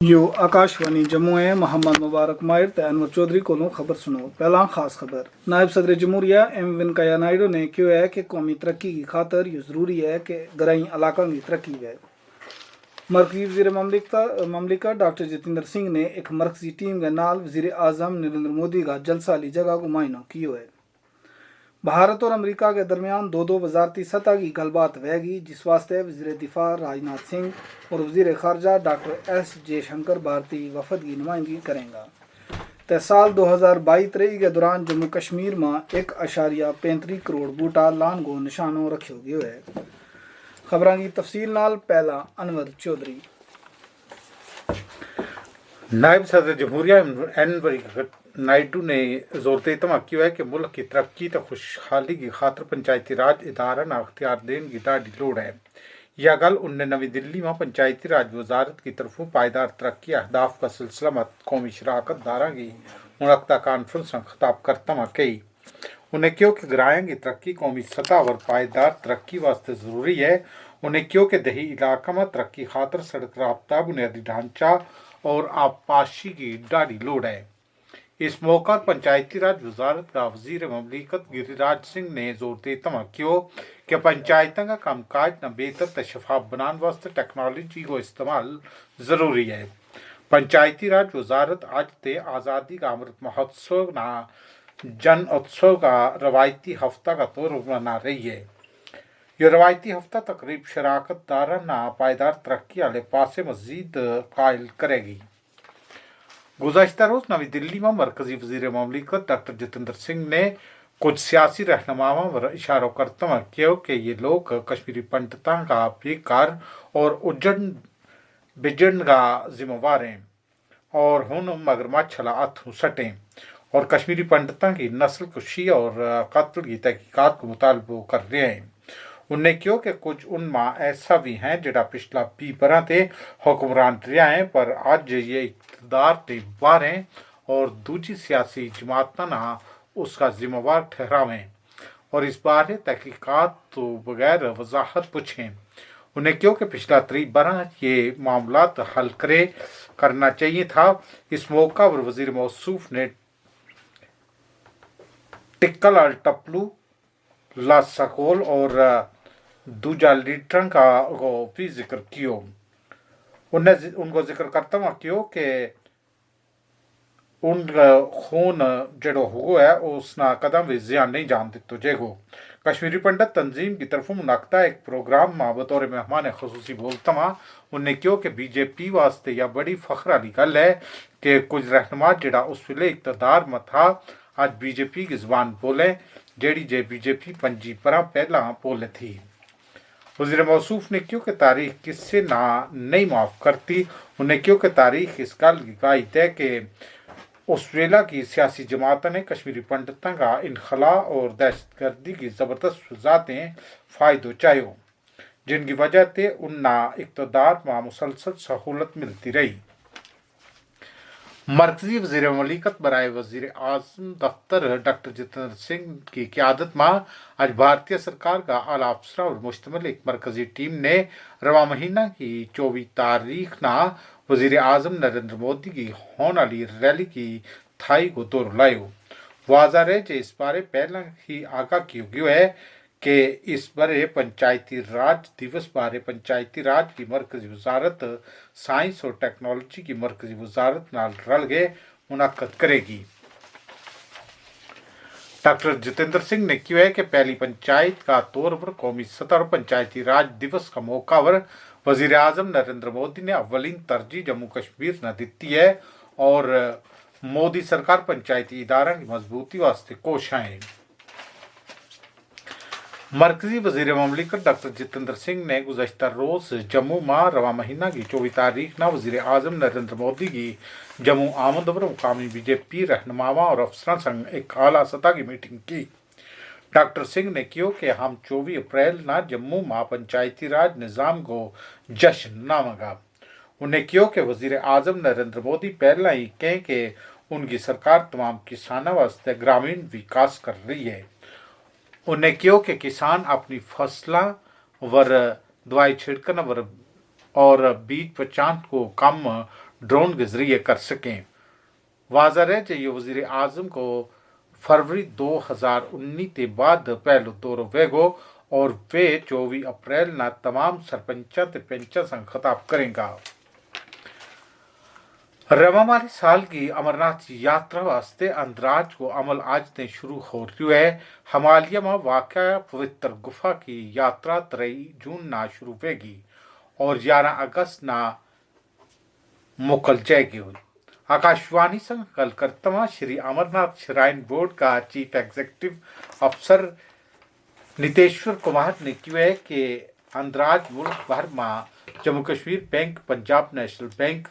यो आकाशवाणी जम्मू है। मोहम्मद मुबारक माहिर ते अनवर चौधरी को खबर सुनो। पहला खास खबर। नायब सदर जमहूरिया एम वेंकैया नायडू ने क्यों है कि कौमी तरक्की की खातर ये ज़रूरी है कि ग्रामीण इलाकों की तरक्की है। मरकजी वज़ीर ममलिकत डॉक्टर जितेंद्र सिंह ने एक मरकजी टीम के नाल वज़ीर आज़म नरेंद्र मोदी का जलसा ली जगह को मुआयना किया है। भारत और अमेरिका के दरमियान दो वजारती सतह की गलबात रहेगी, जिस वास्ते वज़ीर दिफा राजनाथ सिंह और वज़ीर खारजा डॉक्टर एस जयशंकर भारतीय वफद की नुमाइंदगी करेंगे। तो साल 2022-23 के दौरान जम्मू कश्मीर में 1.35 करोड़ बूटा लान को निशानों रखो गयो है। खबरों की तफसील नाल पहला अनवर चौधरी। नायब सदर जमहूरिया एन नायडू ने जोर देता किया है कि मुल्क की तरक्की तो खुशहाली की खातर पंचायती राज इदारा ना अख्तियार देने की ढाडी लोड़ है। यह गल उन्हें नवी दिल्ली में पंचायती राज वजारत की तरफों पायदार तरक्की अहदाफ का सिलसिला में कौमी शराकत दारा की मुनक्ता कॉन्फ्रेंस में खिताब करता में कही। उन्हें क्यों कि ग्रामीण की तरक्की कौमी सतह पर पायदार तरक्की वास्ते ज़रूरी है। उन्हें क्यों कि दही इलाका में तरक्की खातर सड़क राब्ता बुनियादी ढांचा और आबपाशी की ढाडी लोड़ है। इस मौका पर पंचायती राज वजारत का वजीर ममलिकत गिरिराज सिंह ने जोर देता क्यों कि पंचायतों का कामकाज न बेहतर तो शफाफ बनाने वास्ते टेक्नोलॉजी को इस्तेमाल ज़रूरी है। पंचायती राज वजारत आज ते आज़ादी का अमृत महोत्सव ना जन उत्सव का रवायती हफ्ता का तौर मना रही है। यह रवायती हफ्ता तकरीब शराकत दारा ना पायदार तरक्की वाले पासे मजीद कायल करेगी। गुज़श्ता रोज़ नवी दिल्ली में मरकजी वज़ीर ममलिकत डॉक्टर जितेंद्र सिंह ने कुछ सियासी रहनुमाओं पर इशारों करते हुए किया कि ये लोग कश्मीरी पंडितों का बेकार और उज्जड़ बिजड़ का जिम्मेवार हैं और हुन मगरमच्छ अथू सटें और कश्मीरी पंडितों की नस्ल कुशी और कत्ल की तहकीकात को मुतालबो कर रहे हैं। उन्हें क्यों कि कुछ उनमें ऐसा भी हैं जिड़ा पिछला 20 बरस से हुक्मरान रहा है पर आज ये इक़्तिदार ते बाहर हैं और दूसरी सियासी जमात ना उसका जिम्मेवार ठहरावें और इस बारे तहकीकात तो बगैर वजाहत पूछें। उन्हें क्यों कि पिछला 30 बरस ये मामलात हल करना चाहिए था। इस मौका पर वज़ीर मौसूफ ने टिक्कल अल टपलू ला सकोल और दूजा लीडर का भी जिक्र किया। उनको जिक्र करता हुआ क्यों कि उन खून जड़ो हुआ है उसना कदम भी जियान नहीं जान दितो जेगो। कश्मीरी पंडित तंजीम की तरफ मुनक्ता एक प्रोग्राम में बतौर मेहमान खसूसी बोलता हुआ उन्हें क्यों कि बीजेपी वास्ते यह बड़ी फख्र वाली गल है कि कुछ रहनुमा जड़ा उस वेले इक़्तिदार में था आज बीजेपी की ज़बान बोले जेड़ी जे बीजेपी 25 बरस पहला बोले थी। वज़ीर मौसूफ ने क्यों कि तारीख किससे ना नहीं माफ़ करती। उन्हें क्यों कि तारीख इस गल की गवाही है कि उस वेला की सियासी जमातों ने कश्मीरी पंडितों का इनखला और दहशतगर्दी की ज़बरदस्त वजाहतें फ़ायदो चाहो जिनकी वजह से उन्ना इक़्तिदार में मुसलसल सहूलत मिलती रही। मरकजी वज़ीर ममलिकत बराए वज़ीर आज़म दफ्तर डॉक्टर जितेंद्र सिंह की क़यादत में आज भारतीय सरकार का आला अफसर और मुश्तमिल एक मरकजी टीम ने रवा महीना की 24 तारीख ना वज़ीर आज़म नरेंद्र मोदी की होने वाली रैली की थाई को दौर लायो। वाज़ा है कि इस बारे पहले ही आगाह किया गया है कि इस बारे पंचायती राज दिवस बारे पंचायती राज की मरकजी वजारत साइंस और टेक्नोलॉजी की मरकजी वजारत नाल रल के मुनक्कद करेगी। डॉक्टर जितेंद्र सिंह ने किया है कि पहली पंचायत का तौर पर कौमी सतह पर पंचायती राज दिवस का मौका पर वज़ीर आज़म नरेंद्र मोदी ने अव्वलीन तरजीह जम्मू कश्मीर न दी है और मोदी सरकार पंचायती इदारा की मजबूती वास्ते कोशिश है। मरकजी वज़ीर ममलिकत डॉक्टर जितेंद्र सिंह ने गुज़श्ता रोज़ जम्मू में रवा महीना की 24 तारीख ना वज़ीर आज़म नरेंद्र मोदी की जम्मू आमद पर मुकामी बीजेपी रहनुमाओं और अफसरों संग एक आला सतह की मीटिंग की। डॉक्टर सिंह ने कहा कि हम 24 अप्रैल ना जम्मू में पंचायती राज निज़ाम को जश्न मनाएंगे। उन्हें कहा कि वज़ीर आज़म नरेंद्र मोदी पहले ही कहें कि उनकी सरकार तमाम किसानों वास्ते ग्रामीण विकास कर रही है। उन्हें कहा कि किसान अपनी फसलें वर दवाई छिड़कन वर और बीज पहचान को कम ड्रोन के जरिए कर सकें। वाज़ह है कि ये वज़ीर आज़म को फरवरी 2019 के बाद पहलू दौर वेगो और वे 24 अप्रैल ना तमाम सरपंचा ते पेंचा संग खिताब करेंगा। रवामाली साल की अमरनाथ यात्रा वास्ते अंदराज को अमल आज से शुरू हो रही है। हिमालय में वाक़या पवित्र गुफा की यात्रा 3 जून ना शुरू होगी और 11 अगस्त ना मुकल जाएगी। आकाशवाणी संग कल करतमा श्री अमरनाथ श्राइन बोर्ड का चीफ एग्जीक्यूटिव अफसर नितेश्वर कुमार ने किया है कि अंदराज मुल्क भर में Jammu Kashmir bank, Punjab national bank,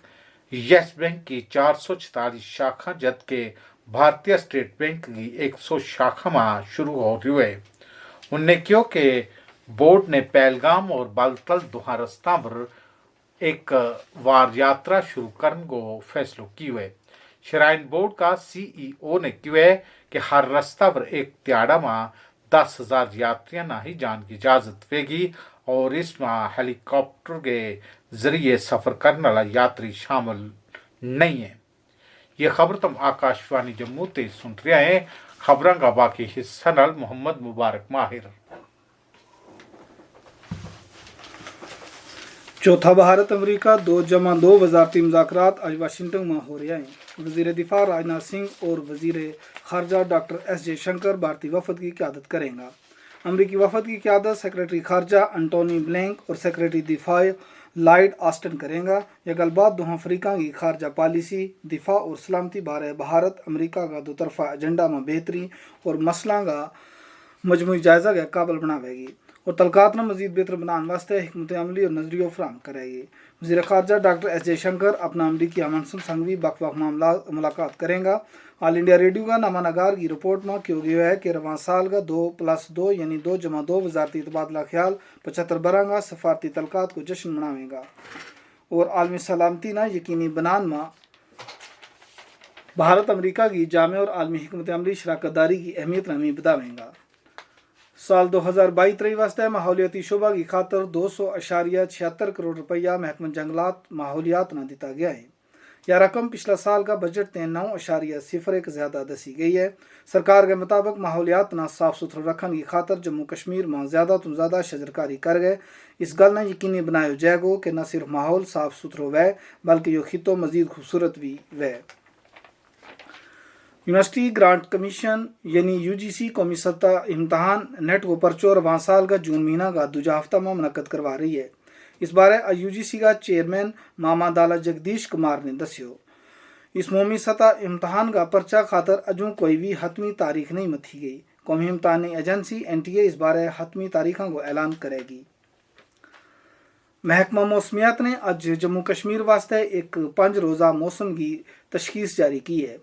yes bank की 444 शाखा जबकि भारतीय स्टेट बैंक की 100 शाखा में शुरू हो रही है। उन्होंने कहा कि बोर्ड ने पहलगाम और बालतल दोहा रस्ता पर एक वार यात्रा शुरू करने को फैसलो किया है। श्राइन बोर्ड का CEO ने कहा है कि हर रास्ता पर एक त्याड़ा में 10,000 यात्रियां ना ही जाने की इजाजत होगी और इसमें हेलीकॉप्टर के जरिए सफर करने वाला यात्री शामिल नहीं है। ये खबर तुम आकाशवाणी जम्मू ते सुन रहे हैं। खबरों का बाकी हिस्सा नाल मोहम्मद मुबारक माहिर। चौथा भारत अमेरिका 2+2 वजारती मुज़ाकरात आज वाशिंगटन में हो रहे हैं। वज़ीर दिफा राजनाथ सिंह और वज़ीर खारजा डॉक्टर S जयशंकर भारतीय वफद की क़यादत करेंगे। अमरीकी वफद की क़यादत सेक्रेटरी खारजा एंटोनी ब्लिंकन और सेक्रेटरी दिफा लॉयड ऑस्टिन करेंगे। यह गलबात दो अफ्रीका की खारजा पॉलिसी, दिफा और सलामती बारे भारत अमरीका का दोतरफा एजेंडा में बेहतरी और मसला का मजमूई जायजा के काबिल बनावेगी और तलकात में मजीद बेहतर बनाने वास्ते हिकमत अमली और नजरिया फराम करेगी। वज़ीर खारजा डॉक्टर S जयशंकर अपना अमरीकी हमसम संग भी वक्त मुलाकात करेंगे। ऑल इंडिया रेडियो का नामानगार की रिपोर्ट में क्यों गया है कि रवां साल का 2+2 यानी 2+2 वजारती तबादला ख्याल 75 बरह का सफारती तलकात को जश्न मनावेगा और आलमी सलामती ना यकीनी बनान में भारत अमरीका की जामे और आलमी हिकमत अमली शराकतदारी की अहमियत नमी बतावेगा। साल 2022-23 वास्ते माहौलियाती शोबा की खातर 200.76 करोड़ रुपया महकमा जंगलात माहौलियात न दिता गया है। यह रकम पिछला साल का बजट 9.01 ज़्यादा दसी गई है। सरकार के मुताबिक माहौलियात ना साफ सुथरा रखने की खातर जम्मू कश्मीर में ज़्यादा तो ज़्यादा शजरकारी कर गए। इस गल ने यकीनी बनाया जाएगा कि न सिर्फ माहौल साफ सुथरो वह बल्कि यो खितो मजीद खूबसूरत भी वह। यूनिवर्सिटी ग्रांट कमीशन यानी UGC कौमी सतह इम्तहान नेट को परचो रवां साल का जून महीना का दूजा हफ्ता में मुनक्कद करवा रही है। इस बारे UGC का चेयरमैन मामा दाला जगदीश कुमार ने दस्यो। इस कौमी सतह इम्तहान का पर्चा खातर अजू कोई भी हतमी तारीख नहीं मथी गई। कौमी इम्तहानी एजेंसी NTA इस बारे हतमी तारीखों को ऐलान करेगी। महकमा मौसमियात ने आज जम्मू कश्मीर वास्ते एक 5 रोज़ा मौसम की तशखीस जारी की है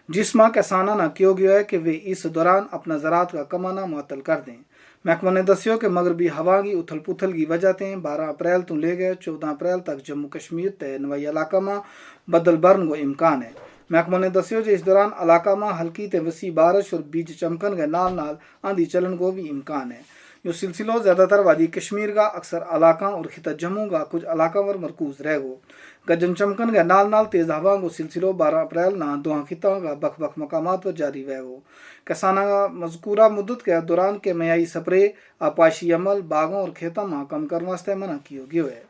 जिसमें किसाना न किया गया है कि वे इस दौरान अपना ज़रात का कमाना मुअत्तल कर दें। महकमा ने दस्यो कि मगरबी हवा की उथल पुथल की वजह से 12 अप्रैल तो ले गए 14 अप्रैल तक जम्मू कश्मीर ते नवाई इलाका में बदल बरन को इम्कान है। महकमा ने दस्यो कि इस दौरान इलाका में हल्की ते वसी बारिश और बीज चमकन के नाल नाल आंधी चलन को भी इम्कान है। यो सिलसिलो ज़्यादातर वादी कश्मीर का अक्सर इलाका और खिता जम्मू का कुछ इलाका पर मरकूज रहेगो। गजन चमकन के नाल नाल तेज हवा को सिलसिलो 12 अप्रैल ना दो खिताओं का बख बख मकामात पर जारी रहेगो। किसाना का मजकूरा मुद्दत के दौरान के मयाई स्प्रे आपाशी अमल बागों और खेतों में कम करने वास्ते मना किया गया है।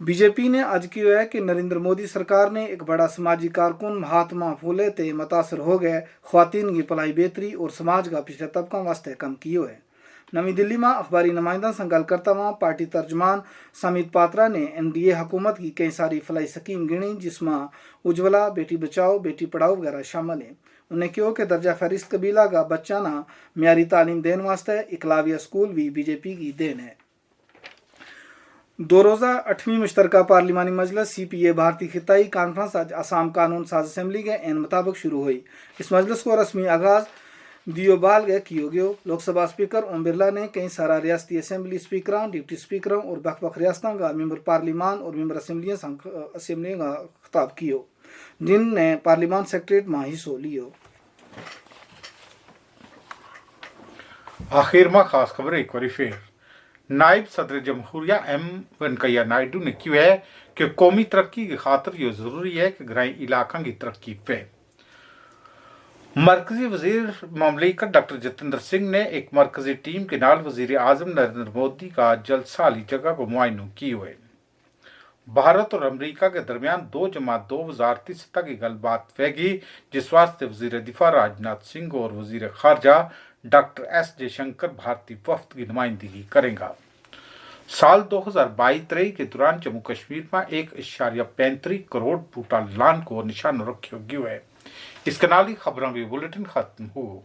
बीजेपी ने आज किया है कि नरेंद्र मोदी सरकार ने एक बड़ा समाजी कारकुन महात्मा फूले ते मुतासर हो गए ख्वातीन की भलाई बेहतरी और समाज का पिछले तबका वास्ते कम किया है। नवी दिल्ली में अखबारी नुमाइंदा से गल करता हुआ पार्टी तर्जमान समित पात्रा ने NDA हुकूमत की कई सारी फलाई स्कीम गिनी जिसमें उज्ज्वला, बेटी बचाओ बेटी पढ़ाओ वगैरह शामिल है। उन्हें कहो कि दर्जा फहरिस्त कबीला का बच्चा ना म्यारी तालीम देने वास्ते इकलाविया स्कूल भी बीजेपी की देन है। 2 रोज़ा 8वीं मुश्तरका पार्लिमानी मजलिस CPA भारतीय खिताई कॉन्फ्रेंस आज असम कानून साज असम्बली के एन मुताबिक शुरू हुई। इस मजलिस को रस्मी आगाज़ दियोबाल के किया गया। लोकसभा स्पीकर ओम बिरला ने कई सारा रियासती असम्बली स्पीकरों, डिप्टी स्पीकरों और बख बख रियासतों का मेंबर पार्लिमान और मेंबर असम्बली का खिताब किया जिनने पार्लिमान सेक्रेटरीट में हिस्सों लियो। आखिर में खास खबर एक बार फिर नायब सदर जमहूरिया एम वेंकैया नायडू ने कहा है कि कौमी तरक्की की खातर ये जरूरी है कि ग्रामीण इलाकों की तरक्की पे। मरकजी वजीर ममलिकत डॉक्टर जितेंद्र सिंह ने एक मरकजी टीम के नाल वजीर आजम नरेंद्र मोदी का जलसाली जगह को मुआयना की हुए। भारत और अमेरिका के दरमियान 2+2 वजारती सतह की गलबात होगी, जिस वास्ते वजीर दिफा राजनाथ सिंह और वजीर खारजा डॉक्टर एस जयशंकर भारतीय वफ्द की नुमाइंदगी करेंगे। साल 2022-23 के दौरान जम्मू कश्मीर में 1.35 करोड़ बूटा लान को निशान रखा गया है। इसके नाल ही खबरों की बुलेटिन खत्म हो।